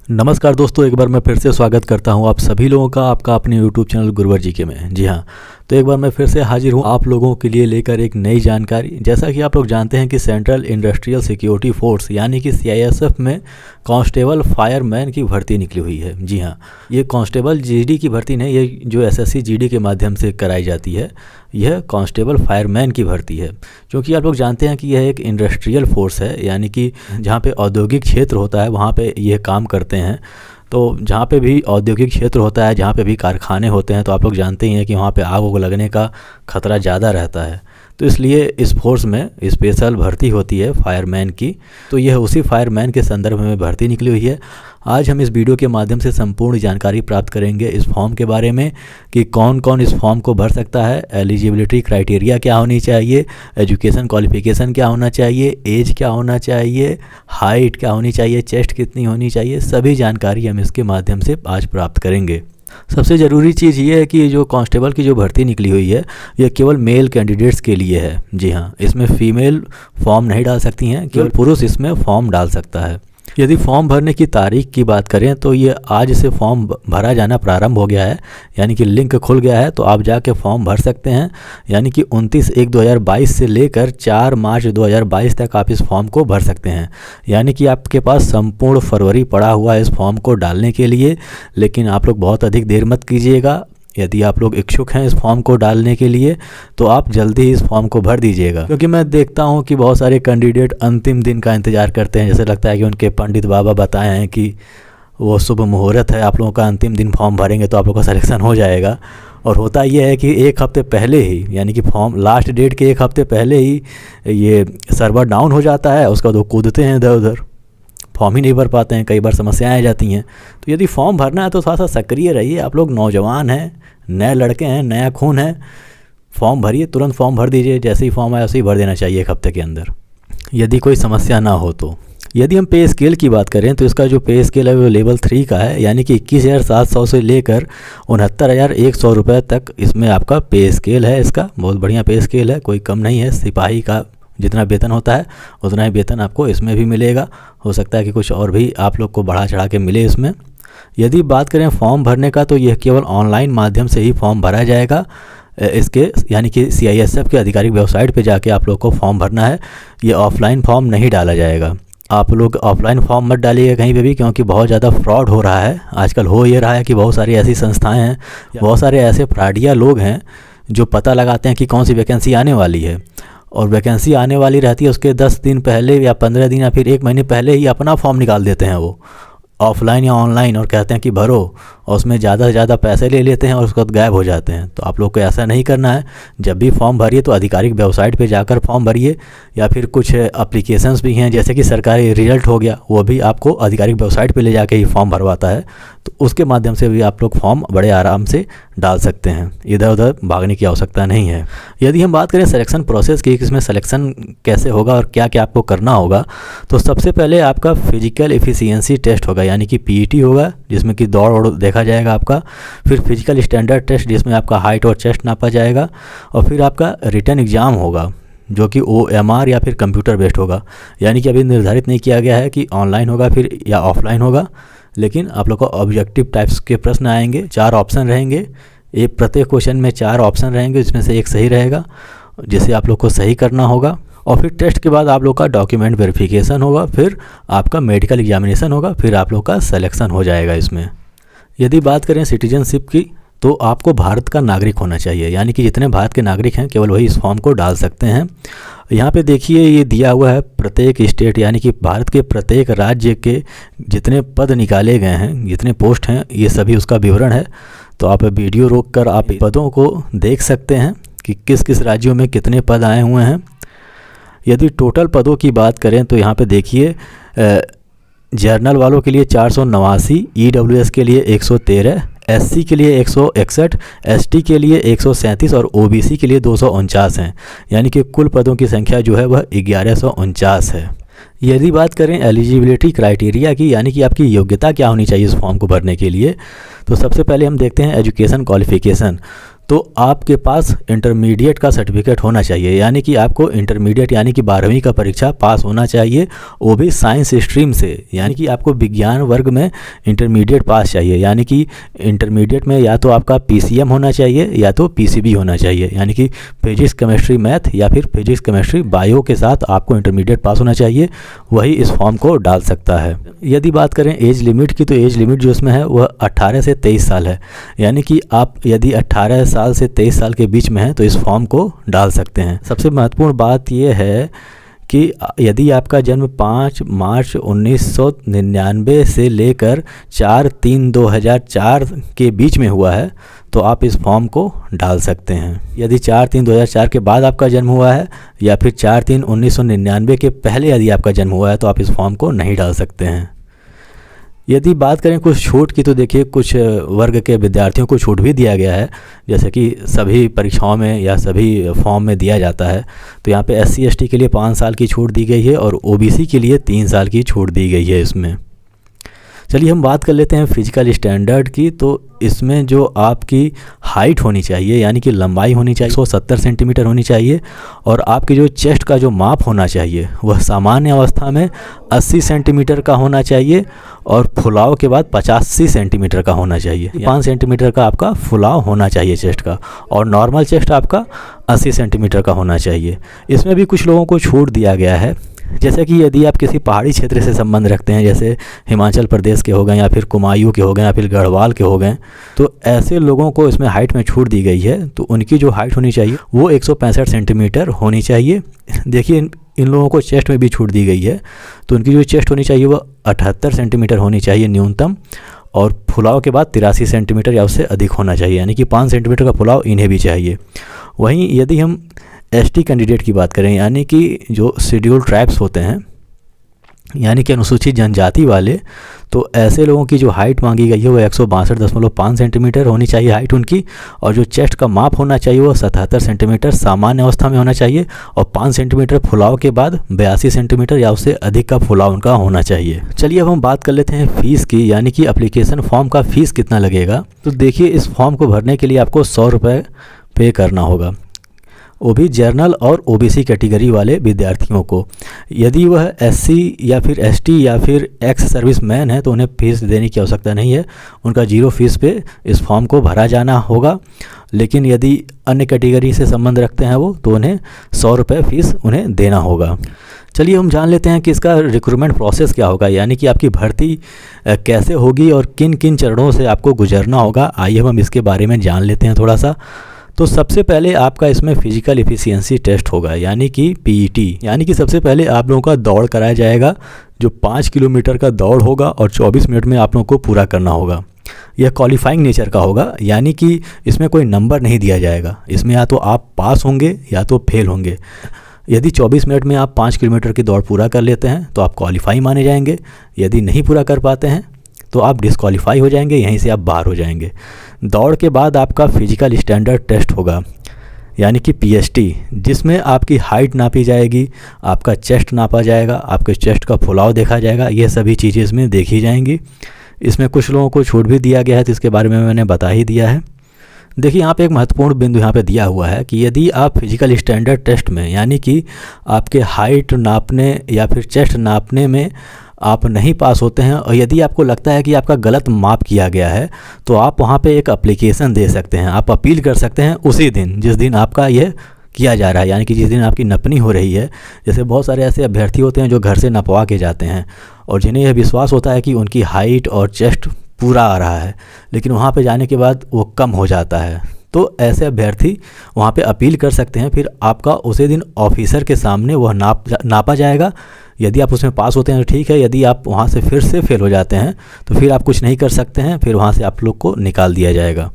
नमस्कार दोस्तों, एक बार मैं फिर से स्वागत करता हूं आप सभी लोगों का आपका अपने यूट्यूब चैनल गुरुवर जी के में। जी हाँ, तो एक बार मैं फिर से हाजिर हूं आप लोगों के लिए लेकर एक नई जानकारी। जैसा कि आप लोग जानते हैं कि सेंट्रल इंडस्ट्रियल सिक्योरिटी फोर्स यानी कि CISF में कांस्टेबल फायरमैन की भर्ती निकली हुई है। जी हाँ, ये कांस्टेबल GD की भर्ती नहीं, ये जो SSC GD के माध्यम से कराई जाती है, यह कांस्टेबल फायरमैन की भर्ती है। क्योंकि आप लोग जानते हैं कि यह एक इंडस्ट्रियल फोर्स है, यानी कि जहाँ पे औद्योगिक क्षेत्र होता है वहाँ पे यह काम करते हैं। तो जहाँ पे भी औद्योगिक क्षेत्र होता है, जहाँ पे भी कारखाने होते हैं, तो आप लोग जानते ही हैं कि वहाँ पे आग उग लगने का खतरा ज़्यादा रहता है। तो इसलिए इस फोर्स में स्पेशल भर्ती होती है फायरमैन की। तो यह उसी फायरमैन के संदर्भ में भर्ती निकली हुई है। आज हम इस वीडियो के माध्यम से संपूर्ण जानकारी प्राप्त करेंगे इस फॉर्म के बारे में कि कौन कौन इस फॉर्म को भर सकता है, एलिजिबिलिटी क्राइटेरिया क्या होनी चाहिए, एजुकेशन क्वालिफिकेशन क्या होना चाहिए, एज क्या होना चाहिए, हाइट क्या होनी चाहिए, चेस्ट कितनी होनी चाहिए, सभी जानकारी हम इसके माध्यम से आज प्राप्त करेंगे। सबसे ज़रूरी चीज़ ये है कि जो कांस्टेबल की जो भर्ती निकली हुई है ये केवल मेल कैंडिडेट्स के लिए है। जी हाँ, इसमें फीमेल फॉर्म नहीं डाल सकती हैं, केवल पुरुष इसमें फॉर्म डाल सकता है। यदि फॉर्म भरने की तारीख की बात करें तो ये आज से फॉर्म भरा जाना प्रारंभ हो गया है, यानी कि लिंक खुल गया है, तो आप जाके फॉर्म भर सकते हैं। यानी कि 29/1/2022 से लेकर 4 मार्च 2022 तक आप इस फॉर्म को भर सकते हैं। यानी कि आपके पास संपूर्ण फरवरी पड़ा हुआ है इस फॉर्म को डालने के लिए। लेकिन आप लोग बहुत अधिक देर मत कीजिएगा। यदि आप लोग इच्छुक हैं इस फॉर्म को डालने के लिए तो आप जल्दी ही इस फॉर्म को भर दीजिएगा। क्योंकि मैं देखता हूं कि बहुत सारे कैंडिडेट अंतिम दिन का इंतज़ार करते हैं। जैसे लगता है कि उनके पंडित बाबा बताए हैं कि वो शुभ मुहूर्त है, आप लोगों का अंतिम दिन फॉर्म भरेंगे तो आप लोगों का सिलेक्शन हो जाएगा। और होता यह है कि एक हफ्ते पहले ही, यानी कि फॉर्म लास्ट डेट के एक हफ्ते पहले ही ये सर्वर डाउन हो जाता है। उसका तो कूदते हैं इधर उधर, फॉर्म ही नहीं भर पाते हैं, कई बार समस्याएं आ जाती हैं। तो यदि फॉर्म भरना है तो थोड़ा सा सक्रिय रहिए। आप लोग नौजवान हैं, नए लड़के हैं, नया खून है, फॉर्म भरिए, तुरंत फॉर्म भर दीजिए। जैसे ही फॉर्म आया वैसे ही भर देना चाहिए एक हफ्ते के अंदर, यदि कोई समस्या ना हो तो। यदि हम पे स्केल की बात करें तो इसका जो पे स्केल है वो लेवल 3 का है, यानी कि 21,700 से लेकर 69,100 रुपये तक इसमें आपका पे स्केल है। इसका बहुत बढ़िया पे स्केल है, कोई कम नहीं है। सिपाही का जितना वेतन होता है उतना ही वेतन आपको इसमें भी मिलेगा। हो सकता है कि कुछ और भी आप लोग को बढ़ा चढ़ा के मिले इसमें। यदि बात करें फॉर्म भरने का तो यह केवल ऑनलाइन माध्यम से ही फॉर्म भरा जाएगा। इसके यानी कि CISF के आधिकारिक वेबसाइट पे जाके आप लोग को फॉर्म भरना है। ये ऑफलाइन फॉर्म नहीं डाला जाएगा। आप लोग ऑफलाइन फॉर्म मत डालिएगा कहीं पे भी, क्योंकि बहुत ज़्यादा फ्रॉड हो रहा है आजकल। हो ये रहा है कि बहुत सारी ऐसी संस्थाएँ हैं, बहुत सारे ऐसे फ्रॉडिया लोग हैं जो पता लगाते हैं कि कौन सी वैकेंसी आने वाली है, और वैकेंसी आने वाली रहती है उसके 10 दिन पहले या 15 दिन या फिर 1 महीने पहले ही अपना फॉर्म निकाल देते हैं वो ऑफलाइन या ऑनलाइन, और कहते हैं कि भरो, और उसमें ज़्यादा से ज़्यादा पैसे ले लेते हैं और उसके बाद गायब हो जाते हैं। तो आप लोग को ऐसा नहीं करना है। जब भी फॉर्म भरिए तो आधिकारिक वेबसाइट पे जाकर फॉर्म भरिए, या फिर कुछ एप्लीकेशंस भी हैं जैसे कि सरकारी रिजल्ट हो गया, वो भी आपको आधिकारिक वेबसाइट पे ले जाके ही फॉर्म भरवाता है। तो उसके माध्यम से भी आप लोग फॉर्म बड़े आराम से डाल सकते हैं, इधर उधर भागने की आवश्यकता नहीं है। यदि हम बात करें सिलेक्शन प्रोसेस की, इसमें सिलेक्शन कैसे होगा और क्या क्या आपको करना होगा, तो सबसे पहले आपका फिजिकल एफिशिएंसी टेस्ट होगा, यानी कि PET होगा, जिसमें कि दौड़ और देखा जाएगा आपका। फिर फिजिकल स्टैंडर्ड टेस्ट, जिसमें आपका हाइट और चेस्ट नापा जाएगा। और फिर आपका रिटन एग्ज़ाम होगा जो कि OMR या फिर कंप्यूटर बेस्ड होगा। यानी कि अभी निर्धारित नहीं किया गया है कि ऑनलाइन होगा फिर या ऑफलाइन होगा, लेकिन आप लोग को ऑब्जेक्टिव टाइप्स के प्रश्न आएंगे। 4 ऑप्शन रहेंगे, एक प्रत्येक क्वेश्चन में 4 ऑप्शन रहेंगे, जिसमें से एक सही रहेगा, जिसे आप लोग को सही करना होगा। और फिर टेस्ट के बाद आप लोग का डॉक्यूमेंट वेरिफिकेशन होगा, फिर आपका मेडिकल एग्जामिनेशन होगा, फिर आप लोग का सिलेक्शन हो जाएगा इसमें। यदि बात करें सिटीजनशिप की तो आपको भारत का नागरिक होना चाहिए, यानी कि जितने भारत के नागरिक हैं केवल वही इस फॉर्म को डाल सकते हैं। यहाँ पे देखिए ये दिया हुआ है प्रत्येक स्टेट, यानी कि भारत के प्रत्येक राज्य के जितने पद निकाले गए हैं, जितने पोस्ट हैं, ये सभी उसका विवरण है। तो आप वीडियो रोक कर आप पदों को देख सकते हैं कि किस किस राज्यों में कितने पद आए हुए हैं। यदि टोटल पदों की बात करें तो यहाँ पे देखिए जर्नल वालों के लिए 489, EWS के लिए 113, SC के लिए 161, ST के लिए 137 और OBC के लिए 249 हैं। यानी कि कुल पदों की संख्या जो है वह 1149 है। यदि बात करें एलिजिबिलिटी क्राइटेरिया की, यानी कि आपकी योग्यता क्या होनी चाहिए इस फॉर्म को भरने के लिए, तो सबसे पहले हम देखते हैं एजुकेशन क्वालिफिकेशन। तो आपके पास इंटरमीडिएट का सर्टिफिकेट होना चाहिए, यानी कि आपको इंटरमीडिएट यानी कि 12वीं का परीक्षा पास होना चाहिए, वो भी साइंस स्ट्रीम से। यानी कि आपको विज्ञान वर्ग में इंटरमीडिएट पास चाहिए, यानी कि इंटरमीडिएट में या तो आपका पीसीएम होना चाहिए या तो पीसीबी होना चाहिए, यानी कि फिजिक्स केमिस्ट्री मैथ या फिर फिजिक्स केमिस्ट्री बायो के साथ आपको इंटरमीडिएट पास होना चाहिए, वही इस फॉर्म को डाल सकता है। यदि बात करें एज लिमिट की, तो एज लिमिट जो इसमें है वह 18 से 23 साल है, यानी कि आप यदि 18 साल से 23 साल के बीच में हैं तो इस फॉर्म को डाल सकते हैं। सबसे महत्वपूर्ण बात यह है कि यदि आपका जन्म 5 मार्च 1999 से लेकर 4/3/2004 के बीच में हुआ है तो आप इस फॉर्म को डाल सकते हैं। यदि 4/3/2004 के बाद आपका जन्म हुआ है या फिर 4/3/1999 के पहले यदि आपका जन्म हुआ है तो आप इस फॉर्म को नहीं डाल सकते हैं। यदि बात करें कुछ छूट की, तो देखिए कुछ वर्ग के विद्यार्थियों को छूट भी दिया गया है, जैसे कि सभी परीक्षाओं में या सभी फॉर्म में दिया जाता है। तो यहाँ पे SC ST के लिए 5 साल की छूट दी गई है और OBC के लिए 3 साल की छूट दी गई है इसमें। चलिए हम बात कर लेते हैं फिजिकल स्टैंडर्ड की। तो इसमें जो आपकी हाइट होनी चाहिए यानी कि लंबाई होनी चाहिए 170 सेंटीमीटर होनी चाहिए, और आपकी जो चेस्ट का जो माप होना चाहिए वह सामान्य अवस्था में 80 सेंटीमीटर का होना चाहिए और फुलाव के बाद 85 सेंटीमीटर का होना चाहिए। 5 सेंटीमीटर का आपका फुलाव होना चाहिए चेस्ट का, और नॉर्मल चेस्ट आपका 80 सेंटीमीटर का होना चाहिए। इसमें भी कुछ लोगों को छूट दिया गया है, जैसे कि यदि आप किसी पहाड़ी क्षेत्र से संबंध रखते हैं, जैसे हिमाचल प्रदेश के हो गए या फिर कुमायूं के हो गए या फिर गढ़वाल के हो गए, तो ऐसे लोगों को इसमें हाइट में छूट दी गई है। तो उनकी जो हाइट होनी चाहिए वो 165 सेंटीमीटर होनी चाहिए। देखिए इन लोगों को चेस्ट में भी छूट दी गई है, तो उनकी जो चेस्ट होनी चाहिए वो 78 सेंटीमीटर होनी चाहिए न्यूनतम, और फुलाव के बाद 83 सेंटीमीटर या उससे अधिक होना चाहिए, यानी कि 5 सेंटीमीटर का फुलाव इन्हें भी चाहिए। वहीं यदि हम ST कैंडिडेट की बात करें, यानी कि जो शेड्यूल ट्राइब्स होते हैं यानी कि अनुसूचित जनजाति वाले, तो ऐसे लोगों की जो हाइट मांगी गई है वो 162.5 सेंटीमीटर होनी चाहिए हाइट उनकी, और जो चेस्ट का माप होना चाहिए वो 77 सेंटीमीटर सामान्य अवस्था में होना चाहिए, और 5 सेंटीमीटर फुलाव के बाद 82 सेंटीमीटर या उससे अधिक का फुलाव उनका होना चाहिए। चलिए अब हम बात कर लेते हैं फ़ीस की, यानी कि एप्लीकेशन फॉर्म का फ़ीस कितना लगेगा। तो देखिए इस फॉर्म को भरने के लिए आपको 100 रुपये पे करना होगा, वो भी जर्नल और OBC कैटेगरी वाले विद्यार्थियों को। यदि वह SC या फिर ST या फिर एक्स सर्विस मैन है तो उन्हें फ़ीस देने की आवश्यकता नहीं है, उनका 0 फीस पे इस फॉर्म को भरा जाना होगा। लेकिन यदि अन्य कैटेगरी से संबंध रखते हैं वो, तो उन्हें 100 रुपये फ़ीस उन्हें देना होगा। चलिए हम जान लेते हैं कि इसका रिक्रूटमेंट प्रोसेस क्या होगा, यानी कि आपकी भर्ती कैसे होगी और किन किन चरणों से आपको गुजरना होगा। आइए हम इसके बारे में जान लेते हैं थोड़ा सा। तो सबसे पहले आपका इसमें फिजिकल एफिशिएंसी टेस्ट होगा, यानी कि PET, यानी कि सबसे पहले आप लोगों का दौड़ कराया जाएगा, जो 5 किलोमीटर का दौड़ होगा और 24 मिनट में आप लोगों को पूरा करना होगा। यह क्वालिफाइंग नेचर का होगा, यानी कि इसमें कोई नंबर नहीं दिया जाएगा, इसमें या तो आप पास होंगे या तो फेल होंगे। यदि 24 मिनट में आप 5 किलोमीटर की दौड़ पूरा कर लेते हैं तो आप क्वालिफाई माने जाएंगे, यदि नहीं पूरा कर पाते हैं तो आप डिस्क्वालीफाई हो जाएंगे, यहीं से आप बाहर हो जाएंगे। दौड़ के बाद आपका फिजिकल स्टैंडर्ड टेस्ट होगा, यानी कि PST, जिसमें आपकी हाइट नापी जाएगी, आपका चेस्ट नापा जाएगा, आपके चेस्ट का फुलाव देखा जाएगा, ये सभी चीज़ें इसमें देखी जाएंगी। इसमें कुछ लोगों को छूट भी दिया गया है, तो इसके बारे में मैंने बता ही दिया है। देखिए यहाँ पे एक महत्वपूर्ण बिंदु यहाँ पे दिया हुआ है कि यदि आप फिजिकल स्टैंडर्ड टेस्ट में, यानी कि आपके हाइट नापने या फिर चेस्ट नापने में आप नहीं पास होते हैं, और यदि आपको लगता है कि आपका गलत माप किया गया है, तो आप वहाँ पे एक एप्लीकेशन दे सकते हैं, आप अपील कर सकते हैं उसी दिन जिस दिन आपका यह किया जा रहा है, यानी कि जिस दिन आपकी नपनी हो रही है। जैसे बहुत सारे ऐसे अभ्यर्थी होते हैं जो घर से नपवा के जाते हैं और जिन्हें यह विश्वास होता है कि उनकी हाइट और चेस्ट पूरा आ रहा है, लेकिन वहाँ पे जाने के बाद वो कम हो जाता है। तो ऐसे अभ्यर्थी वहाँ पे अपील कर सकते हैं, फिर आपका उसी दिन ऑफिसर के सामने वह नापा जाएगा। यदि आप उसमें पास होते हैं तो ठीक है, यदि आप वहाँ से फिर से फेल हो जाते हैं तो फिर आप कुछ नहीं कर सकते हैं, फिर वहाँ से आप लोग को निकाल दिया जाएगा।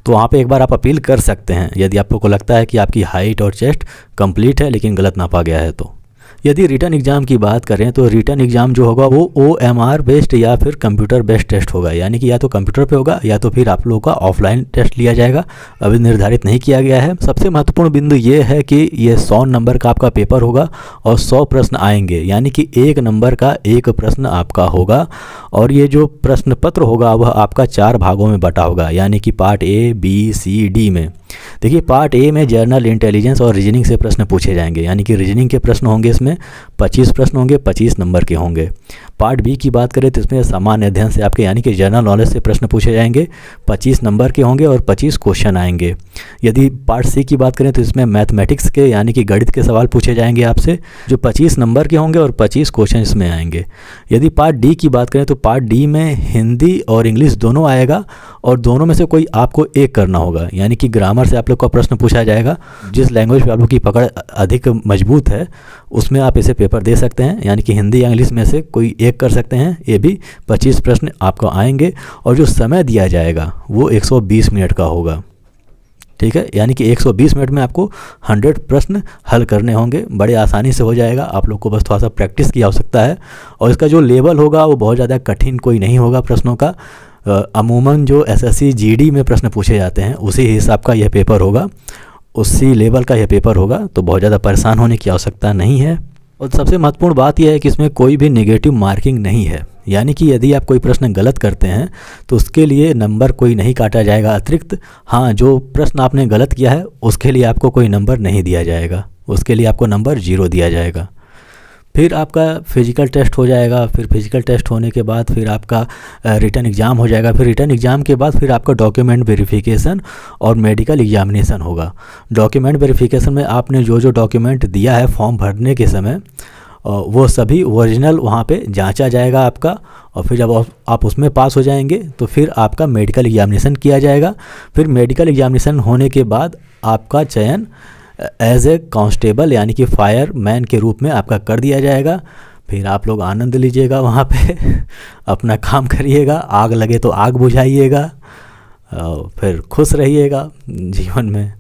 तो वहाँ पे एक बार आप अपील कर सकते हैं यदि आप लोग को लगता है कि आपकी हाइट और चेस्ट कंप्लीट है लेकिन गलत नापा गया है। तो यदि रिटर्न एग्ज़ाम की बात करें तो रिटर्न एग्ज़ाम जो होगा वो OMR बेस्ड या फिर कंप्यूटर बेस्ड टेस्ट होगा, यानी कि या तो कंप्यूटर पे होगा या तो फिर आप लोगों का ऑफलाइन टेस्ट लिया जाएगा, अभी निर्धारित नहीं किया गया है। सबसे महत्वपूर्ण बिंदु ये है कि ये 100 नंबर का आपका पेपर होगा और 100 प्रश्न आएंगे, यानी कि 1 नंबर का 1 प्रश्न आपका होगा। और ये जो प्रश्न पत्र होगा वह आपका 4 भागों में बटा होगा, यानी कि part A, B, C, D में। देखिए पार्ट ए में जनरल इंटेलिजेंस और रीजनिंग से प्रश्न पूछे जाएंगे, यानी कि रीजनिंग के प्रश्न होंगे, इसमें 25 प्रश्न होंगे, 25 नंबर के होंगे। पार्ट बी की बात करें तो इसमें सामान्य अध्ययन से आपके यानी कि जनरल नॉलेज से प्रश्न पूछे जाएंगे, 25 नंबर के होंगे और 25 क्वेश्चन आएंगे। यदि पार्ट सी की बात करें तो इसमें मैथमेटिक्स के यानी कि गणित के सवाल पूछे जाएंगे आपसे, जो 25 नंबर के होंगे और 25 क्वेश्चन इसमें आएंगे। यदि पार्ट डी की बात करें तो पार्ट डी में हिंदी और इंग्लिश दोनों आएगा और दोनों में से कोई आपको एक करना होगा, यानी कि ग्रामर से आप लोग का प्रश्न पूछा जाएगा। जिस लैंग्वेज पे आप लोग की पकड़ अधिक मजबूत है उसमें आप इसे पेपर दे सकते हैं, यानी कि हिंदी या इंग्लिश में से कोई एक कर सकते हैं। ये भी 25 प्रश्न आपको आएंगे और जो समय दिया जाएगा वो 120 मिनट का होगा, ठीक है। यानी कि 120 मिनट में आपको 100 प्रश्न हल करने होंगे, बड़े आसानी से हो जाएगा। आप लोग को बस थोड़ा सा प्रैक्टिस की आवश्यकता है और इसका जो लेवल होगा वो बहुत ज़्यादा कठिन कोई नहीं होगा प्रश्नों का। अमूमन जो एसएससी जीडी में प्रश्न पूछे जाते हैं उसी हिसाब का यह पेपर होगा, उसी लेवल का यह पेपर होगा, तो बहुत ज़्यादा परेशान होने की आवश्यकता नहीं है। और सबसे महत्वपूर्ण बात यह है कि इसमें कोई भी नेगेटिव मार्किंग नहीं है, यानी कि यदि आप कोई प्रश्न गलत करते हैं तो उसके लिए नंबर कोई नहीं काटा जाएगा अतिरिक्त। हाँ, जो प्रश्न आपने गलत किया है उसके लिए आपको कोई नंबर नहीं दिया जाएगा, उसके लिए आपको नंबर 0 दिया जाएगा। फिर आपका फिजिकल टेस्ट हो जाएगा, फिर फिजिकल टेस्ट होने के बाद फिर आपका रिटन एग्ज़ाम हो जाएगा, फिर रिटन एग्ज़ाम के बाद फिर आपका डॉक्यूमेंट वेरिफिकेशन और मेडिकल एग्जामिनेशन होगा। डॉक्यूमेंट वेरिफिकेशन में आपने जो जो डॉक्यूमेंट दिया है फॉर्म भरने के समय वो सभी ओरिजिनल वहाँ पे जांचा जाएगा आपका, और फिर जब आप उसमें पास हो जाएंगे तो फिर आपका मेडिकल एग्जामिनेशन किया जाएगा। फिर मेडिकल एग्जामिनेशन होने के बाद आपका चयन एज ए कांस्टेबल यानी कि फायरमैन के रूप में आपका कर दिया जाएगा। फिर आप लोग आनंद लीजिएगा वहाँ पे अपना काम करिएगा, आग लगे तो आग बुझाइएगा, फिर खुश रहिएगा जीवन में।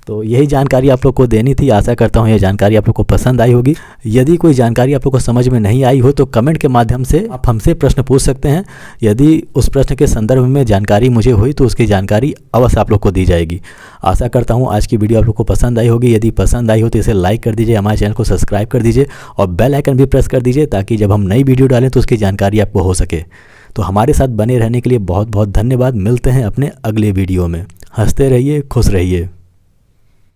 तो यही जानकारी आप लोग को देनी थी। आशा करता हूँ ये जानकारी आप लोग को पसंद आई होगी। यदि कोई जानकारी आप लोग को समझ में नहीं आई हो तो कमेंट के माध्यम से आप हमसे प्रश्न पूछ सकते हैं। यदि उस प्रश्न के संदर्भ में जानकारी मुझे हुई तो उसकी जानकारी अवश्य आप लोग को दी जाएगी। आशा करता हूँ आज की वीडियो आप लोग को पसंद आई होगी। यदि पसंद आई हो तो इसे लाइक कर दीजिए, हमारे चैनल को सब्सक्राइब कर दीजिए और बेल आइकन भी प्रेस कर दीजिए ताकि जब हम नई वीडियो डालें तो उसकी जानकारी आपको हो सके। तो हमारे साथ बने रहने के लिए बहुत बहुत धन्यवाद। मिलते हैं अपने अगले वीडियो में। हंसते रहिए, खुश रहिए।